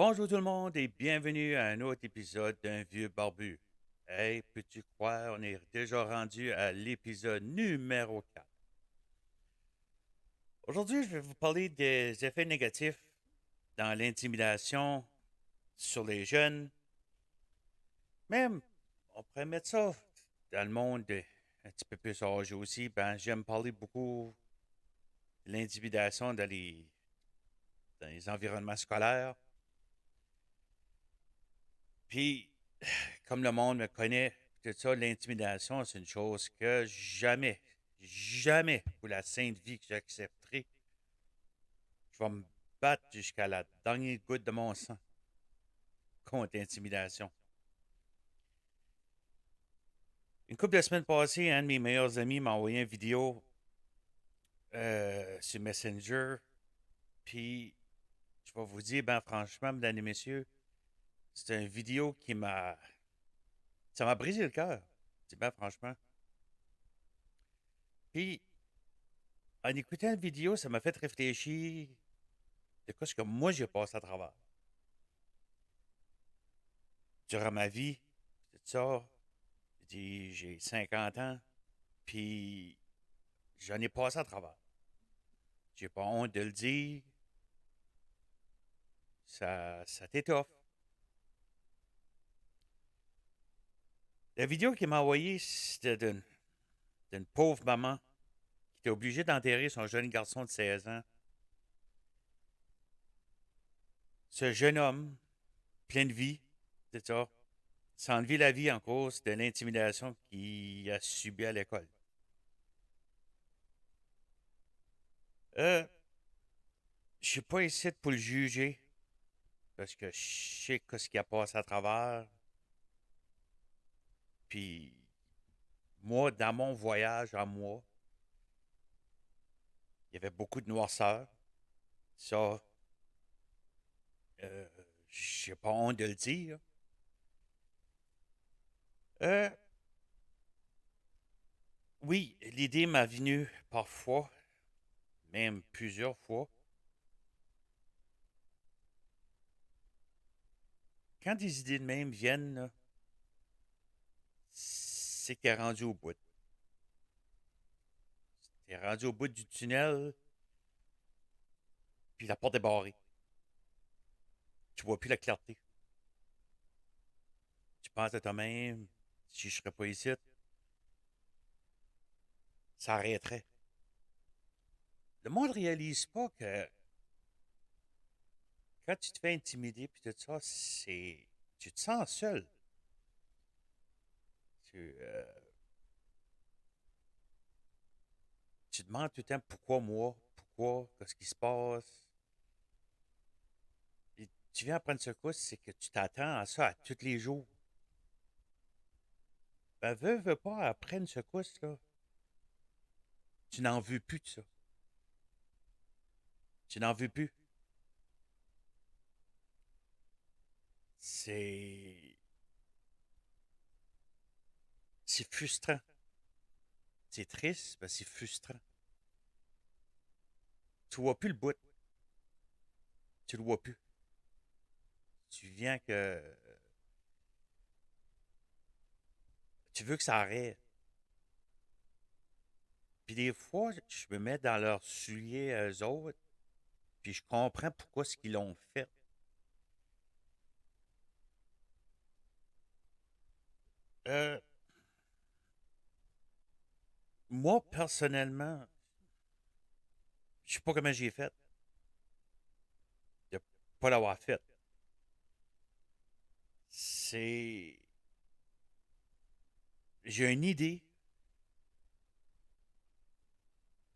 Bonjour tout le monde et bienvenue à un autre épisode d'un vieux barbu. Hey, peux-tu croire, on est déjà rendu à l'épisode numéro 4. Aujourd'hui, je vais vous parler des effets négatifs dans l'intimidation sur les jeunes. Même, on pourrait mettre ça dans le monde un petit peu plus âgé aussi. J'aime parler beaucoup de l'intimidation dans les environnements scolaires. Puis, comme le monde me connaît, tout ça, l'intimidation, c'est une chose que jamais, jamais, pour la sainte vie que j'accepterai, je vais me battre jusqu'à la dernière goutte de mon sang contre l'intimidation. Une couple de semaines passées, un de mes meilleurs amis m'a envoyé une vidéo sur Messenger, puis je vais vous dire, franchement, mesdames et messieurs, c'est une vidéo ça m'a brisé le cœur. Je dis, franchement. Puis, en écoutant la vidéo, ça m'a fait réfléchir de quoi ce que moi j'ai passé à travers. Durant ma vie, tout ça, j'ai 50 ans, puis j'en ai passé à travers. J'ai pas honte de le dire, ça t'étoffe. La vidéo qu'il m'a envoyée, c'était d'une pauvre maman qui était obligée d'enterrer son jeune garçon de 16 ans. Ce jeune homme, plein de vie, c'est ça, s'est enlevé la vie en cause de l'intimidation qu'il a subie à l'école. Euh, je suis pas ici pour le juger, parce que je sais ce qu'il a passé à travers. Puis moi, dans mon voyage à moi, il y avait beaucoup de noirceur. Ça, euh, j'ai pas honte de le dire. Euh, oui, l'idée m'a venue parfois, même plusieurs fois. Quand des idées de même viennent, là, c'est que t'es rendu au bout. T'es rendu au bout du tunnel, puis la porte est barrée. Tu vois plus la clarté. Tu penses à toi-même, si je serais pas ici, ça arrêterait. Le monde ne réalise pas que quand tu te fais intimider puis tout ça, tu te sens seul. Tu, euh, tu demandes tout le temps pourquoi moi, pourquoi, qu'est-ce qui se passe. Et tu viens apprendre ce coup, c'est que tu t'attends à ça à tous les jours. Veux pas, après une secousse, là, tu n'en veux plus de ça. Tu n'en veux plus. C'est. C'est frustrant. C'est triste, mais c'est frustrant. Tu vois plus le bout. Tu le vois plus. Tu viens que. Tu veux que ça arrête. Puis des fois, je me mets dans leurs souliers eux autres, puis je comprends pourquoi ce qu'ils l'ont fait. Euh, Moi, personnellement, je sais pas comment j'ai fait de pas l'avoir fait. C'est. J'ai une idée.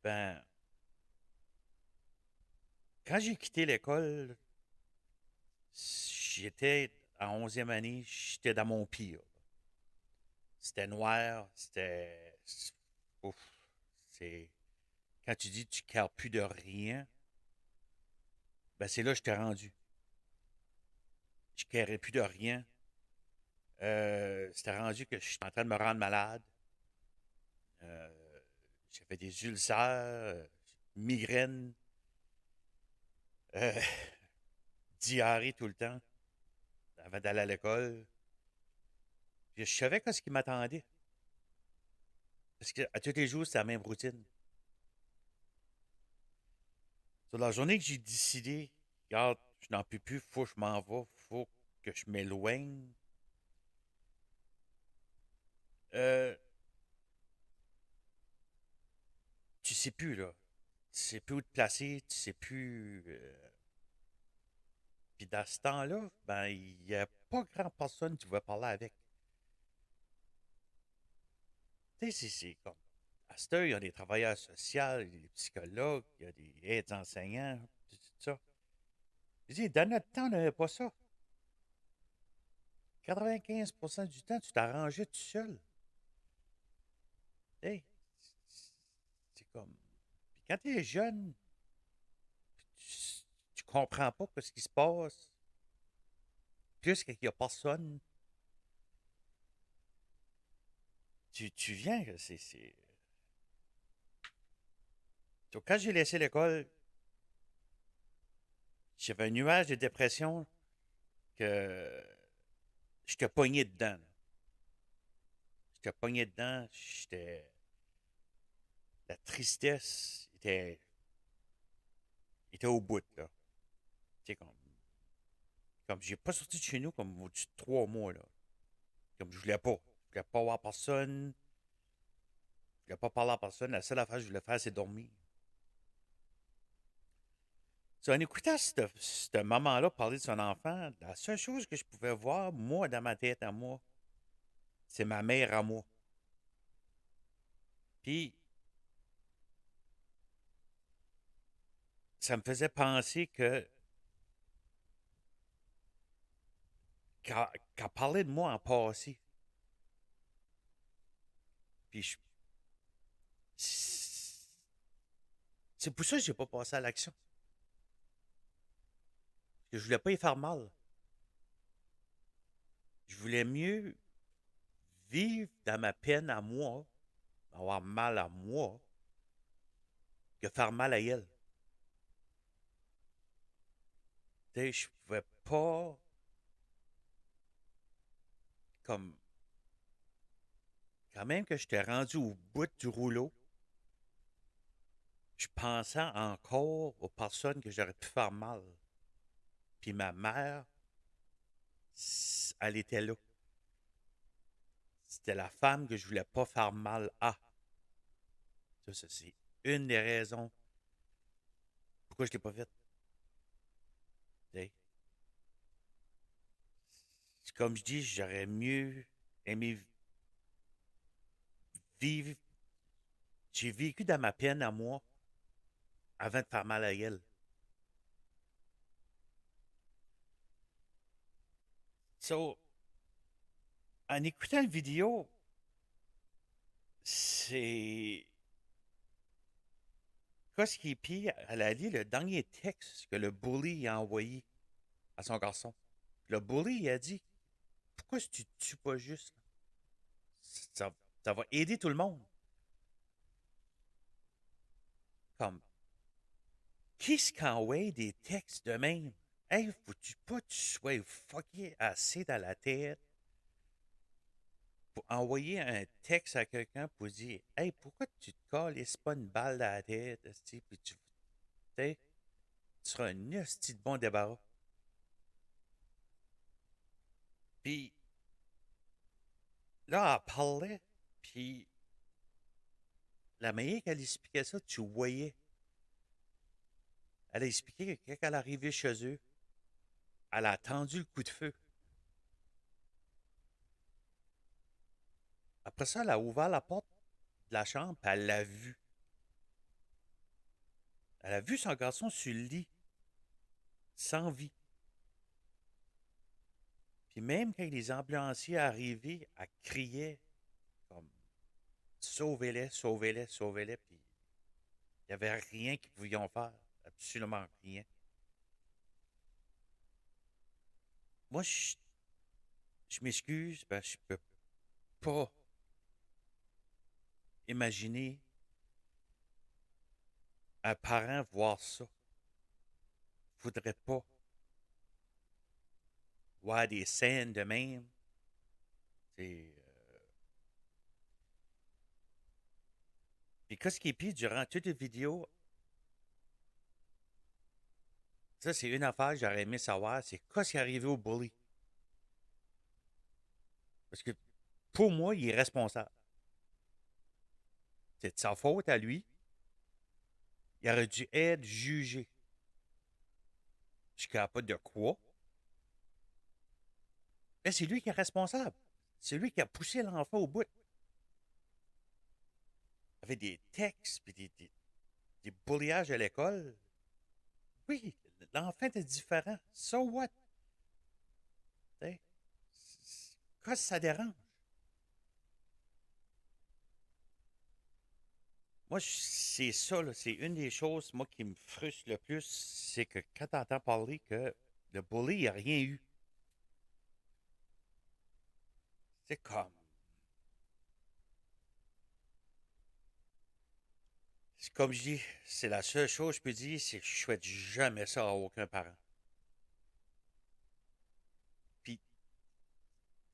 Ben, quand j'ai quitté l'école, j'étais en 11e année, j'étais dans mon pire. C'était noir, c'était. Ouf. C'est. Quand tu dis que tu ne cares plus de rien, ben c'est là que je t'ai rendu. Je ne carais plus de rien. C'était rendu que je suis en train de me rendre malade. Euh, J'avais des ulcères, migraines, euh, diarrhée tout le temps avant d'aller à l'école. Puis je savais qu'est-ce qui m'attendait. Parce que à tous les jours, c'est la même routine. Sur la journée que j'ai décidé, regarde, je n'en peux plus, faut que je m'en vais, faut que je m'éloigne. Euh, tu sais plus, là. Tu sais plus où te placer, tu sais plus. Puis dans ce temps-là, ben, il n'y a pas grand personne que tu vas parler avec. Tu sais, c'est comme. À cette heure, il y a des travailleurs sociaux, il y a des psychologues, il y a des aides enseignants, tout ça. Je dis, dans notre temps, on n'avait pas ça. 95% du temps, tu t'arrangeais tout seul. Hey, c'est comme. Puis quand tu es jeune, tu comprends pas ce qui se passe. Plus qu'il n'y a personne, tu viens. Donc, quand j'ai laissé l'école, j'avais un nuage de dépression que j'étais pogné dedans. J'étais pogné dedans. La tristesse était au bout, là. Tu sais, comme j'ai pas sorti de chez nous comme au-dessus de 3 mois, là. Comme je voulais pas. Je voulais pas voir personne. Je voulais pas parler à personne. La seule affaire que je voulais faire, c'est dormir. So, en écoutant ce maman-là parler de son enfant, la seule chose que je pouvais voir, moi, dans ma tête à moi, c'est ma mère à moi. Puis, ça me faisait penser que qu'elle parlait de moi en passé. Puis, c'est pour ça que j'ai pas passé à l'action. Parce que je voulais pas y faire mal. Je voulais mieux vivre dans ma peine à moi, avoir mal à moi, que faire mal à elle. Tu sais, je pouvais pas, comme, quand même que j'étais rendu au bout du rouleau, je pensais encore aux personnes que j'aurais pu faire mal. Puis ma mère, elle était là. C'était la femme que je voulais pas faire mal à. Ça, c'est une des raisons pourquoi je l'ai pas faite. Comme je dis, j'aurais mieux aimé vivre. J'ai vécu dans ma peine à moi avant de faire mal à elle. So, en écoutant une vidéo, c'est. Qu'est-ce qui est pire, elle a lu le dernier texte que le bully a envoyé à son garçon. Le bully, il a dit: pourquoi tu te tues pas juste? Ça, ça va aider tout le monde. Comme, qui ce qui envoie des textes de même? Hey, faut-tu pas que tu sois fucké assez dans la tête pour envoyer un texte à quelqu'un pour dire: hey, pourquoi tu te colles pas une balle dans la tête, esti, puis tu seras un esti de bon débarras. Puis là, elle parlait, puis la manière qu'elle expliquait ça, tu voyais. Elle a expliqué que quand elle est arrivée chez eux, elle a attendu le coup de feu. Après ça, elle a ouvert la porte de la chambre, puis elle l'a vu. Elle a vu son garçon sur le lit, sans vie. Puis même quand les ambulanciers arrivaient, elle criait comme: sauvez-les, sauvez-les, sauvez-les. Puis il n'y avait rien qu'ils pouvions faire. Absolument rien. Moi, je m'excuse, ben, je peux pas imaginer un parent voir ça. Faudrait pas. voir des scènes de même. C'est. Puis qu'est-ce qui est pire durant toute la vidéo, ça c'est une affaire que j'aurais aimé savoir, c'est qu'est-ce qui est arrivé au bully. Parce que pour moi, il est responsable. C'est de sa faute à lui. Il aurait dû être jugé. Je ne sais pas de quoi. Mais c'est lui qui est responsable. C'est lui qui a poussé l'enfant au bout. Avec des textes et des bulliages à l'école. Oui, l'enfant est différent. So what? T'sais, qu'est-ce que ça dérange? Moi, c'est ça, là, c'est une des choses, moi, qui me frustre le plus, c'est que quand tu entends parler que le bully, il n'a rien eu. C'est comme. C'est comme je dis, c'est la seule chose que je peux dire, c'est que je souhaite jamais ça à aucun parent. Puis,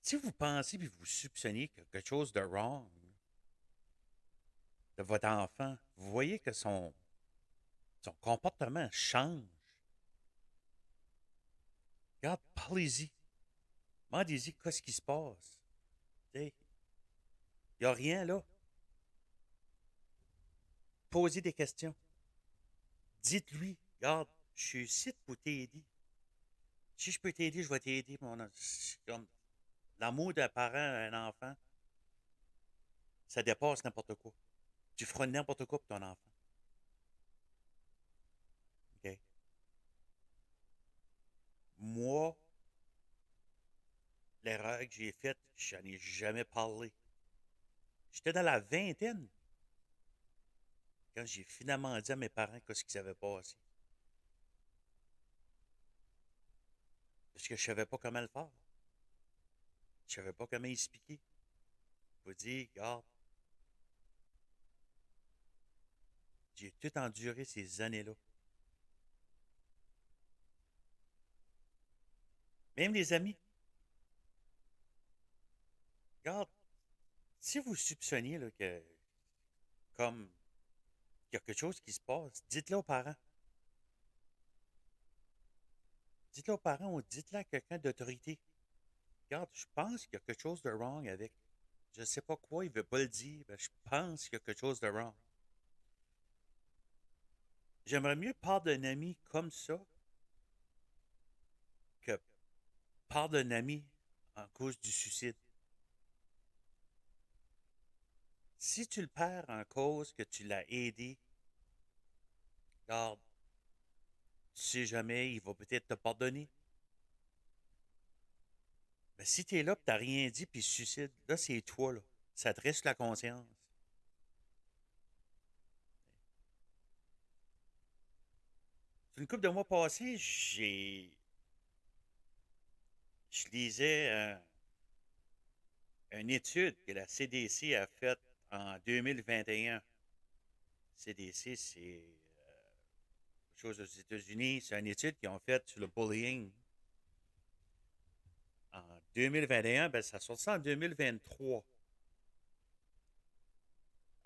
si vous pensez puis vous soupçonnez que quelque chose de wrong de votre enfant, vous voyez que son comportement change. Regarde, parlez-y. Demandez-y qu'est-ce qui se passe. Il n'y a rien là. Posez des questions. Dites-lui, regarde, je suis ici pour t'aider. Si je peux t'aider, je vais t'aider. Comme l'amour d'un parent à un enfant, ça dépasse n'importe quoi. Tu feras n'importe quoi pour ton enfant. OK? Moi, l'erreur que j'ai faite, j'en ai jamais parlé. J'étais dans la vingtaine quand j'ai finalement dit à mes parents ce qui s'avait passé. Parce que je savais pas comment le faire. Je savais pas comment expliquer. Je vous dire, regarde, j'ai tout enduré ces années-là. Même les amis, regarde, si vous soupçonniez là, que comme il y a quelque chose qui se passe, dites-le aux parents. Dites-le aux parents ou dites-le à quelqu'un d'autorité. Regarde, je pense qu'il y a quelque chose de wrong avec. Je ne sais pas quoi, il ne veut pas le dire, mais je pense qu'il y a quelque chose de wrong. J'aimerais mieux parler d'un ami comme ça que parler d'un ami en cause du suicide. Si tu le perds en cause que tu l'as aidé, regarde, tu sais jamais, il va peut-être te pardonner. Mais si tu es là et tu n'as rien dit puis suicide, là, c'est toi, là. Ça te reste la conscience. Une couple de mois passés, je lisais une étude que la CDC a faite en 2021. CDC, c'est quelque chose aux États-Unis. C'est une étude qu'ils ont faite sur le bullying en 2021. Ben, ça sortit en 2023.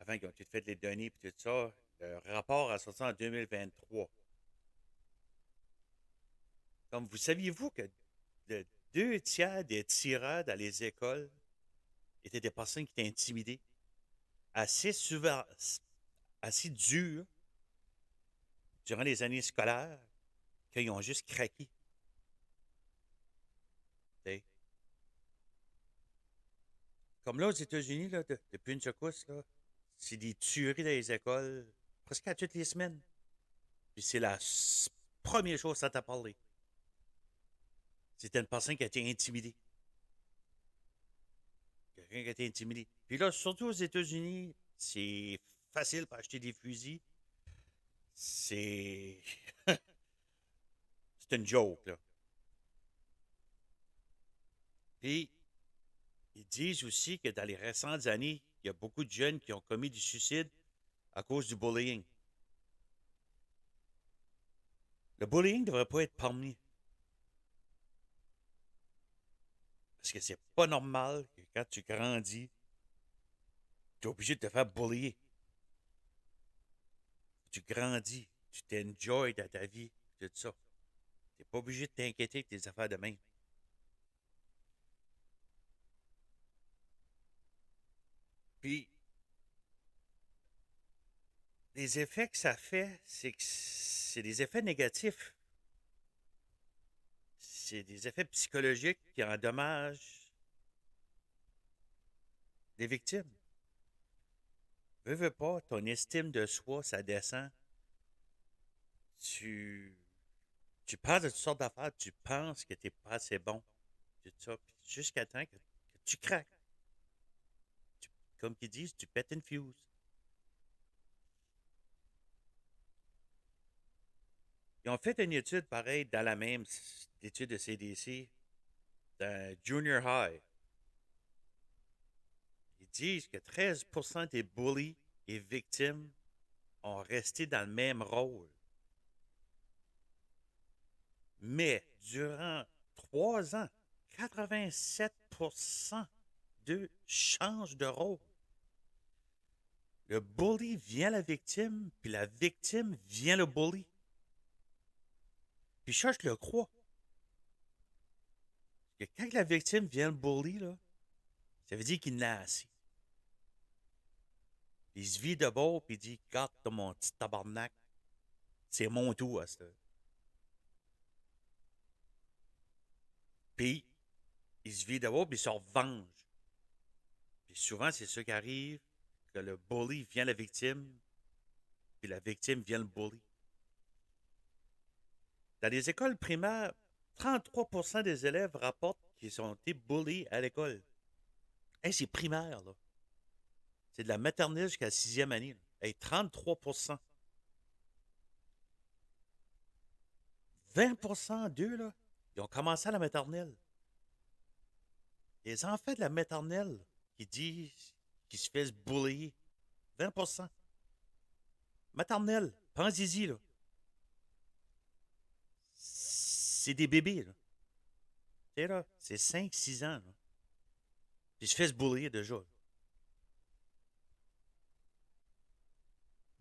Avant qu'ils ont tout fait les données et tout ça. Le rapport a sorti en 2023. Comme vous saviez-vous que le 2 tiers des tireurs dans les écoles étaient des personnes qui étaient intimidées, assez souvent, assez dures durant les années scolaires, qu'ils ont juste craqué. T'sais. Comme là, aux États-Unis, là, depuis une secousse, là, c'est des tueries dans les écoles presque à toutes les semaines. Puis c'est la première chose que ça t'a parlé. C'était une personne qui a été intimidée. Quelqu'un qui a été intimidé. Puis là, surtout aux États-Unis, c'est facile pour acheter des fusils. C'est. C'est une joke, là. Puis, ils disent aussi que dans les récentes années, il y a beaucoup de jeunes qui ont commis du suicide à cause du bullying. Le bullying ne devrait pas être permis. Parce que c'est pas normal que quand tu grandis, tu es obligé de te faire bullier. Tu grandis, tu t'enjoys dans ta vie, tout ça. Tu n'es pas obligé de t'inquiéter avec tes affaires de même. Puis, les effets que ça fait, c'est que c'est des effets négatifs. C'est des effets psychologiques qui endommagent les victimes. Veux pas, ton estime de soi, ça descend. Tu, tu penses de toutes sortes d'affaires, tu penses que tu n'es pas assez bon. Tout ça, jusqu'à temps que tu craques. Tu- Comme qu'ils disent, tu pètes une fuse. Ils ont fait une étude pareille dans la même étude de CDC, dans Junior High. Ils disent que 13% des bullies et victimes ont resté dans le même rôle. Mais durant 3 ans, 87% d'eux changent de rôle. Le bully vient la victime, puis la victime vient le bully. Puis ça, je le crois. Que quand la victime vient le bully, là, ça veut dire qu'il n'a assez. Il se vit de bord, puis il dit, garde mon petit tabarnak, c'est mon tour à ça. Puis, il se vit de bord, puis il se revenge. Puis souvent, c'est ça qui arrive, que le bully vient la victime, puis la victime vient le bully. Dans les écoles primaires, 33% des élèves rapportent qu'ils ont été bullies à l'école. Hey, c'est primaire, là. C'est de la maternelle jusqu'à la sixième année. Là. Hey, 33%. 20% d'eux, là, ils ont commencé à la maternelle. Les enfants de la maternelle qui disent qu'ils se font bullier. 20%. Maternelle, pensez-y, là. C'est des bébés, là. Tu sais, là, c'est 5, 6 ans, là. Puis ils se font bullier déjà.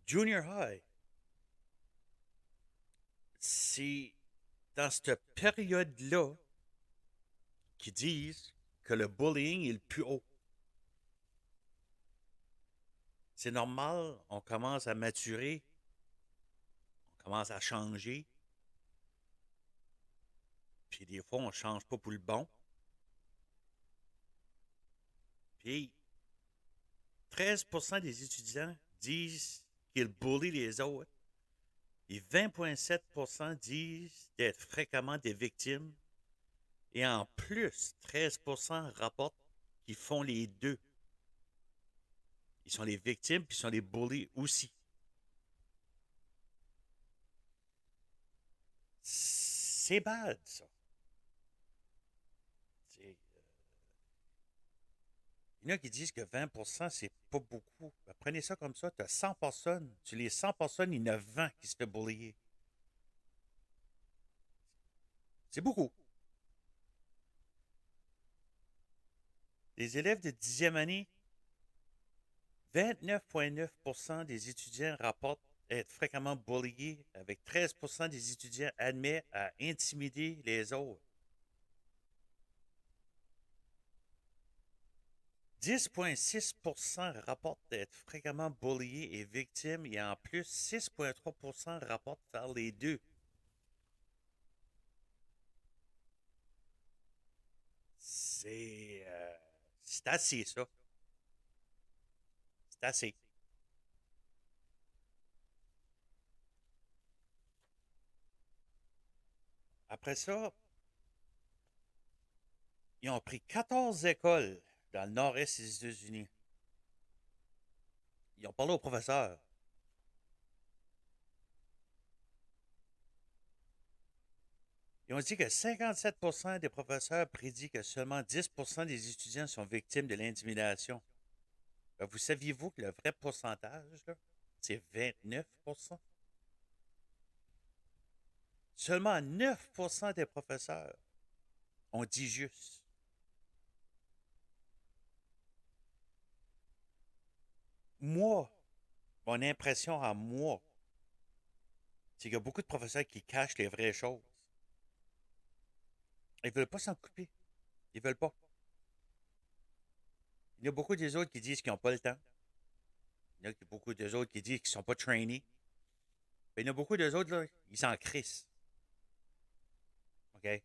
Junior high, c'est dans cette période-là qu'ils disent que le bullying est le plus haut. C'est normal, on commence à maturer, on commence à changer, puis des fois, on ne change pas pour le bon. Puis 13% des étudiants disent qu'ils bullient les autres et 20,7% disent d'être fréquemment des victimes. Et en plus, 13% rapportent qu'ils font les deux. Ils sont les victimes puis ils sont les bullies aussi. C'est bad, ça. Il y en a qui disent que 20%, c'est pas beaucoup. Ben, prenez ça comme ça. Tu as 100 personnes. Sur les 100 personnes, il y en a 20 qui se fait bullier. C'est beaucoup. Les élèves de 10e année, 29,9% des étudiants rapportent être fréquemment bulliés, avec 13% des étudiants admettent à intimider les autres. 10,6% rapportent être fréquemment bulliés et victimes, et en plus, 6,3% rapportent faire les deux. C'est assez, ça. C'est assez. Après ça, ils ont pris 14 écoles dans le nord-est des États-Unis. Ils ont parlé aux professeurs. Ils ont dit que 57% des professeurs prédit que seulement 10% des étudiants sont victimes de l'intimidation. Vous saviez-vous que le vrai pourcentage, là, c'est 29%? Seulement 9% des professeurs ont dit juste. moi, mon impression à moi, c'est qu'il y a beaucoup de professeurs qui cachent les vraies choses. Ils veulent pas s'en couper. Ils veulent pas. Il y a beaucoup des autres qui disent qu'ils n'ont pas le temps. Il y a beaucoup des autres qui disent qu'ils sont pas trainés. Mais il y en a beaucoup des autres, là, ils s'en crissent. OK?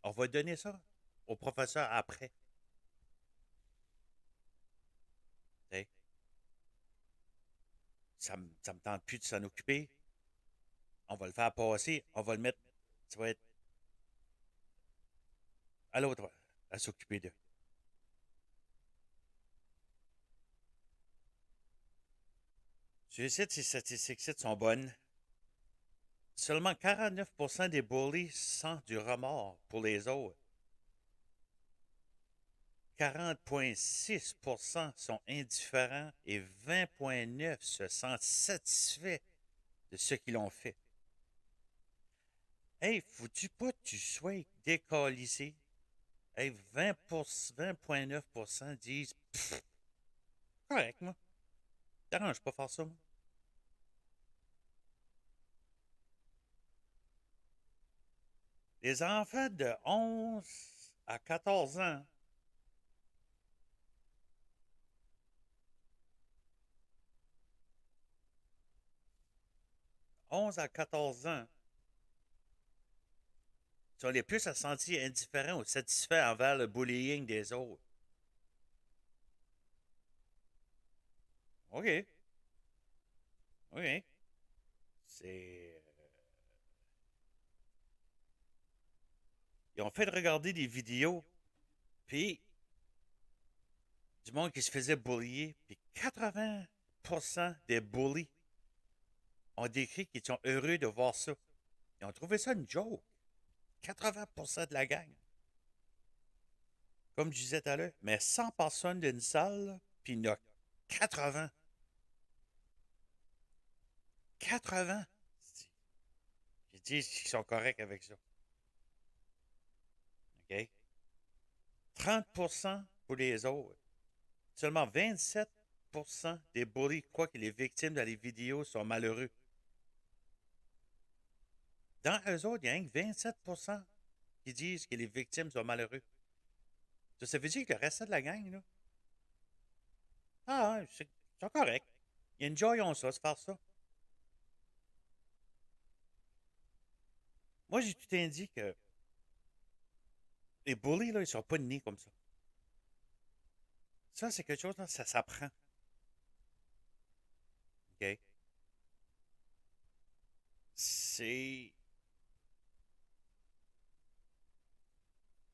On va donner ça aux professeurs après. T'sais. Ça me tente plus de s'en occuper. On va le faire passer. On va le mettre. Ça va être à l'autre à s'occuper de. Je sais si ces statistiques sont bonnes. Seulement 49% des bullies sentent du remords pour les autres. 40,6% sont indifférents et 20,9% se sentent satisfaits de ce qu'ils ont fait. Hey, faut-tu pas que tu sois décalissé? Hey, 20,9% disent pfff, correct, moi. T'arranges pas faire ça, moi. Les enfants de 11 à 14 ans, 11 à 14 ans, sont les plus à se sentir indifférents ou satisfaits envers le bullying des autres. OK. OK. C'est. Ils ont fait regarder des vidéos, puis du monde qui se faisait bullier, puis 80% des bullies ont décrit qu'ils sont heureux de voir ça. Ils ont trouvé ça une joke. 80% de la gang. Comme je disais tout à l'heure, mais 100 personnes d'une salle, puis il y en a 80. 80! Ils disent qu'ils sont corrects avec ça. OK? 30% pour les autres. Seulement 27% des bullies croient que les victimes dans les vidéos sont malheureux. Dans eux autres, il y a rien que 27% qui disent que les victimes sont malheureux. Ça veut dire que le reste de la gang, là, c'est correct. Ils enjoyons ça, se faire ça. Moi, j'ai tout indiqué que les bullies, là, ils sont pas nés comme ça. Ça, c'est quelque chose, là, ça s'apprend. OK? C'est.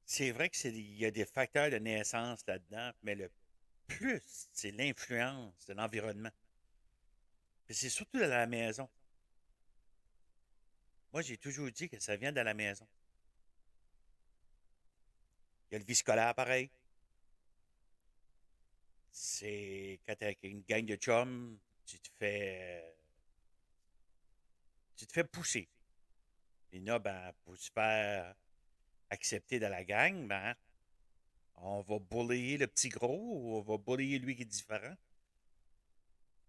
C'est vrai qu'il y a des facteurs de naissance là-dedans, mais le plus, c'est l'influence de l'environnement. Puis c'est surtout de la maison. Moi, j'ai toujours dit que ça vient de la maison. Il y a le vie scolaire pareil. C'est quand t'es avec une gang de chums, tu te fais pousser. Et là, ben, pour se faire accepter de la gang, ben, on va bullier le petit gros ou on va bullier lui qui est différent.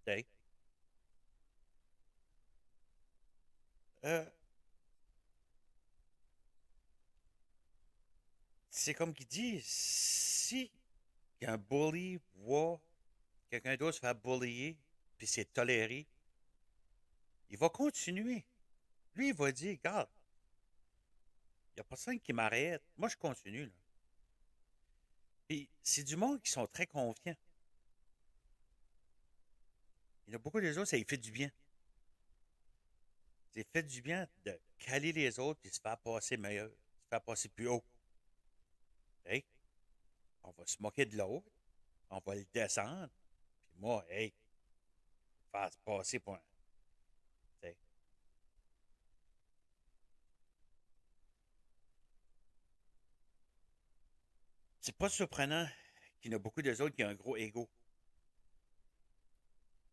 T'sais. Euh, c'est comme qui dit, si un bully voit quelqu'un d'autre se faire bullier, puis c'est toléré, il va continuer. Lui, il va dire, regarde, il n'y a personne qui m'arrête. Moi, je continue. Là. Puis c'est du monde qui sont très confiants. Il y en a beaucoup des autres, ça lui fait du bien. Ça lui fait du bien de caler les autres et se faire passer meilleur, se faire passer plus haut. Hey, on va se moquer de l'autre, on va le descendre, puis moi, hey, faire se passer pour un. T'sais. C'est pas surprenant qu'il y en a beaucoup des autres qui ont un gros ego.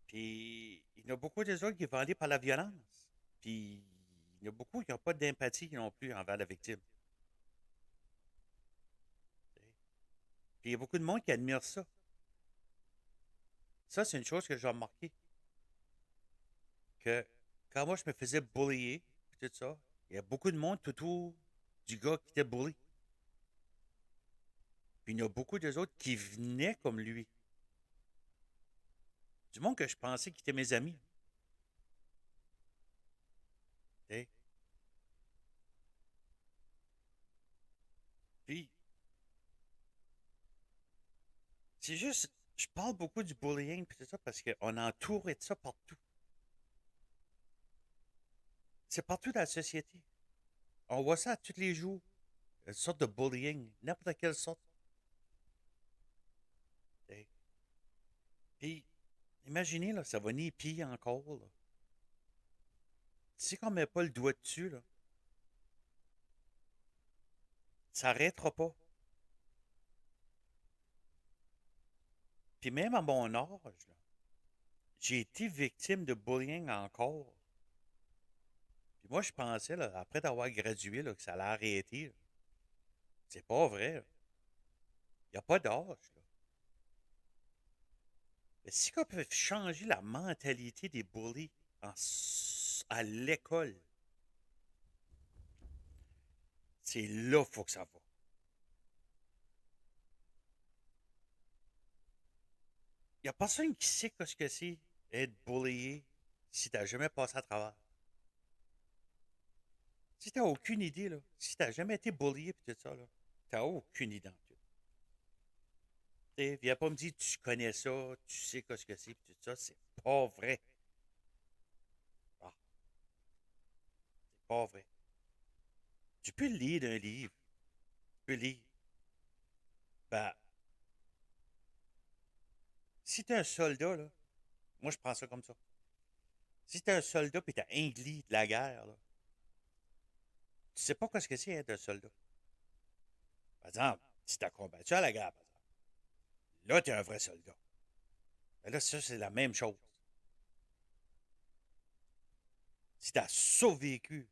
Puis il y en a beaucoup des autres qui vont aller par la violence. Puis il y en a beaucoup qui n'ont pas d'empathie non plus envers la victime. T'sais. Puis il y a beaucoup de monde qui admire ça. Ça, c'est une chose que j'ai remarqué. Que quand moi, je me faisais bullier, puis tout ça, il y a beaucoup de monde tout autour du gars qui était bully. Puis il y en a beaucoup des autres qui venaient comme lui. Du monde que je pensais qui étaient mes amis. T'sais. Puis, c'est juste, je parle beaucoup du bullying, puis tout ça, parce qu'on est entouré de ça partout. C'est partout dans la société. On voit ça tous les jours. Une sorte de bullying, n'importe quelle sorte. T'sais. Puis, imaginez, là, ça va ni pire encore, là. Si on met pas le doigt dessus, là, ça n'arrêtera pas. Puis même à mon âge, là, j'ai été victime de bullying encore. Puis moi, je pensais, là, après d'avoir gradué, là, que ça allait arrêter. Là. C'est pas vrai. Il n'y a pas d'âge. Là. Mais si on peut changer la mentalité des bullies à l'école, c'est là qu'il faut que ça va. Il n'y a personne qui sait ce que c'est être bullyé si tu n'as jamais passé à travers. Si tu n'as aucune idée, là, si tu n'as jamais été bullié et tout ça, là, tu n'as aucune idée en tout. Viens pas me dire tu connais ça, tu sais ce que c'est, pis tout ça, c'est pas vrai. Ah, c'est pas vrai. Tu peux lire d'un livre, tu peux lire. Ben, si t'es un soldat, là, moi je prends ça comme ça. Si t'es un soldat pis t'as Ingli de la guerre, là, tu sais pas ce que c'est être un soldat. Par exemple, si t'as combattu à la guerre, par exemple, là t'es un vrai soldat. Ben là, ça, c'est la même chose. Si t'as survécu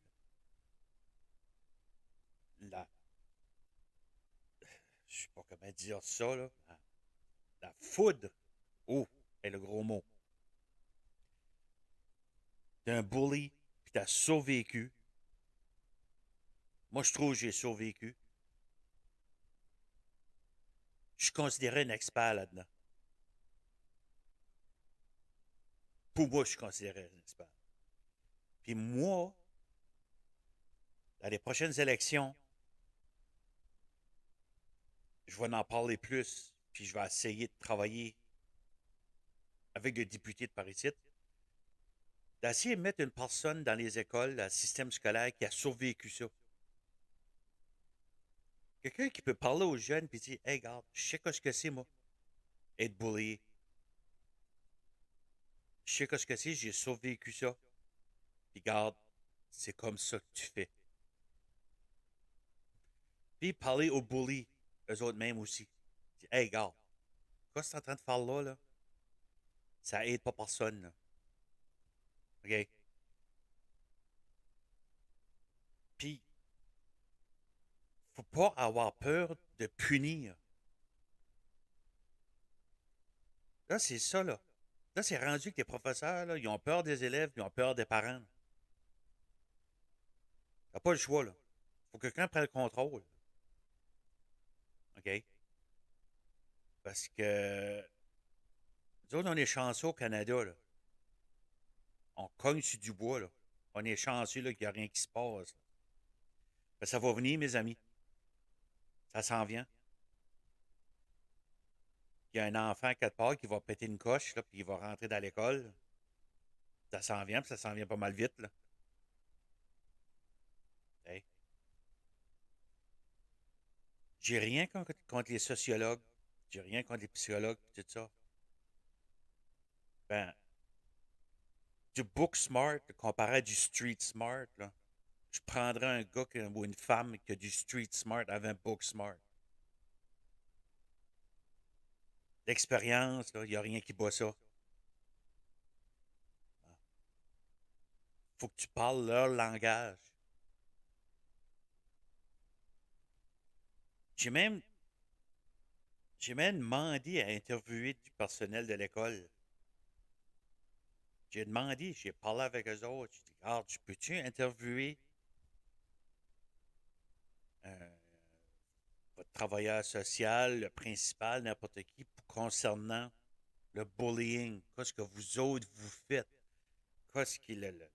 la, je sais pas comment dire ça, là, la foudre, oh, est le gros mot. T'es un bully, puis t'as survécu. Moi, je trouve que j'ai survécu. Je suis considéré un expert là-dedans. Pour moi, je suis considéré un expert. Puis moi, dans les prochaines élections, je vais en parler plus, puis je vais essayer de travailler avec des députés de Paris d'essayer de mettre une personne dans les écoles, dans le système scolaire, qui a survécu ça. Quelqu'un qui peut parler aux jeunes puis dire hey, regarde, je sais ce que c'est, moi, être bullié. Je sais ce que c'est, j'ai survécu ça. Puis, regarde, c'est comme ça que tu fais. Puis, parler aux bullies, eux autres mêmes aussi. Dire, hey, regarde, quoi que tu es en train de faire là, là, ça aide pas personne, là. OK? Puis, faut pas avoir peur de punir. Là, c'est ça, là. Là, c'est rendu que les professeurs, là, ils ont peur des élèves, ils ont peur des parents. T'as pas le choix, là. Faut que quelqu'un prenne le contrôle. OK? Parce que nous autres, on est chanceux au Canada, là. On cogne sur du bois, là. On est chanceux, là, qu'il n'y a rien qui se passe. Ben, ça va venir, mes amis. Ça s'en vient. Il y a un enfant quelque part qui va péter une coche, là, puis il va rentrer dans l'école. Ça s'en vient, puis ça s'en vient pas mal vite, là. Hey. J'ai rien contre les sociologues. J'ai rien contre les psychologues, tout ça. Ben, du book smart comparé à du street smart, là. Je prendrais un gars ou une femme qui a du street smart avec un book smart. L'expérience, il n'y a rien qui bat ça. Faut que tu parles leur langage. J'ai même, j'ai même demandé à interviewer du personnel de l'école. J'ai demandé, j'ai parlé avec eux autres. J'ai dit, regarde, je peux-tu interviewer euh, votre travailleur social, le principal, n'importe qui, concernant le bullying? Qu'est-ce que vous autres vous faites? Qu'est-ce qu'il est?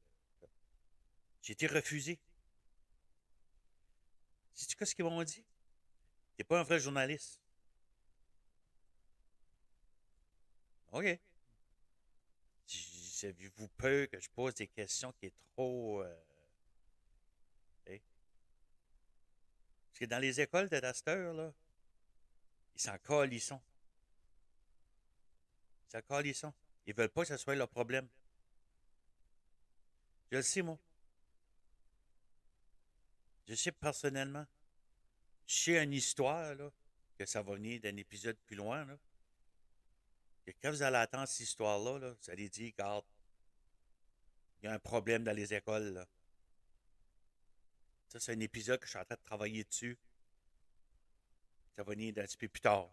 J'ai été refusé. Sais-tu qu'est-ce qu'ils m'ont dit? T'es pas un vrai journaliste. OK. Avez-vous peur que je pose des questions qui est trop. Hey? Parce que dans les écoles de Daster, là, ils s'en calissent. Ils s'en calissent. Ils veulent pas que ce soit leur problème. Je le sais, moi. Je sais personnellement. Je sais une histoire, là, que ça va venir d'un épisode plus loin, là. Que quand vous allez attendre cette histoire-là, là, vous allez dire, regarde, il y a un problème dans les écoles, là. Ça, c'est un épisode que je suis en train de travailler dessus. Ça va venir d'un petit peu plus tard.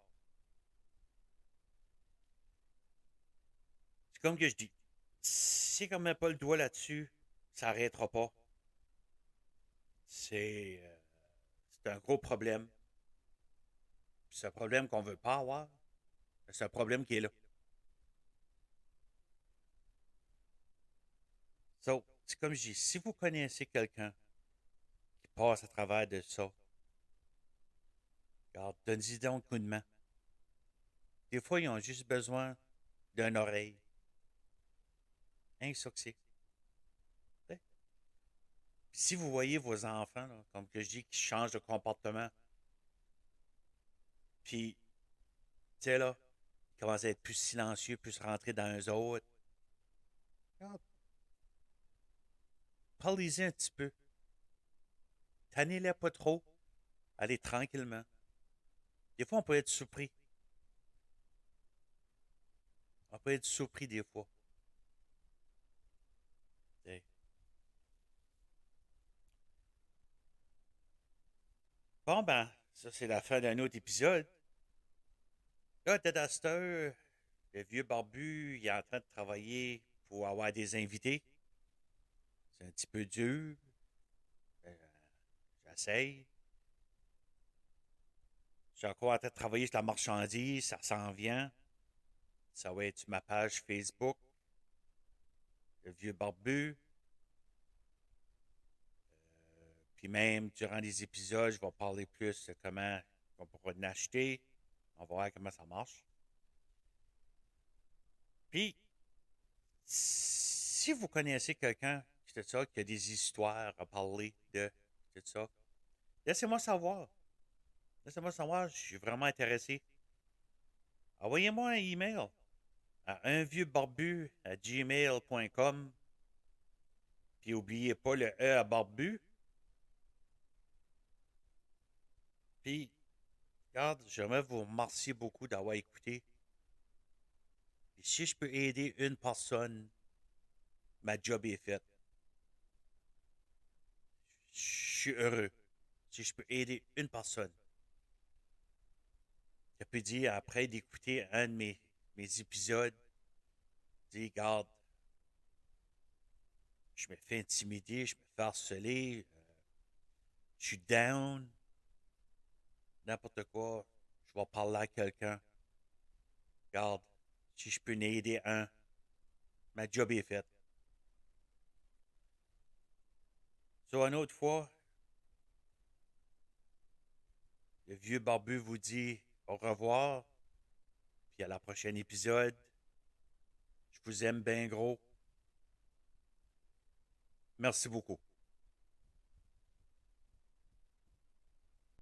C'est comme que je dis. Si on met pas le doigt là-dessus, ça n'arrêtera pas. C'est c'est un gros problème. C'est un problème qu'on veut pas avoir. C'est un problème qui est là. So, c'est comme je dis, si vous connaissez quelqu'un qui passe à travers de ça, regarde, donne-y donc un coup de main. Des fois, ils ont juste besoin d'une oreille. Hein, ça que c'est. Si vous voyez vos enfants, là, comme que je dis, qui changent de comportement, puis, tu sais, là, ils commencent à être plus silencieux, plus rentrer dans eux autres, regarde, parlez-y un petit peu. Tannez-les pas trop. Allez tranquillement. Des fois, on peut être surpris. On peut être surpris des fois. T'sais. Bon, ben, ça, c'est la fin d'un autre épisode. Là, Ted Astor, le vieux barbu, il est en train de travailler pour avoir des invités. C'est un petit peu dur. Euh, J'essaye. Je suis encore en train de travailler sur la marchandise. Ça s'en vient. Ça va être sur ma page Facebook. Le vieux barbu. Puis même, durant les épisodes, je vais parler plus de comment on pourra en acheter. On va voir comment ça marche. Puis, si vous connaissez quelqu'un qui a des histoires à parler de ça, laissez-moi savoir. Laissez-moi savoir, je suis vraiment intéressé. Envoyez-moi un email à unvieuxbarbu@gmail.com. Puis n'oubliez pas le E à barbu. Puis, regarde, j'aimerais vous remercier beaucoup d'avoir écouté. Et si je peux aider une personne, ma job est faite. Je suis heureux. Si je peux aider une personne. Je peux dire, après d'écouter un de mes épisodes, dire, regarde, je me fais intimider, je me fais harceler, je suis down, n'importe quoi, je vais parler à quelqu'un. Regarde, si je peux en aider un, ma job est faite. Une autre fois, le vieux barbu vous dit au revoir, puis à la prochaine épisode. Je vous aime bien gros. Merci beaucoup.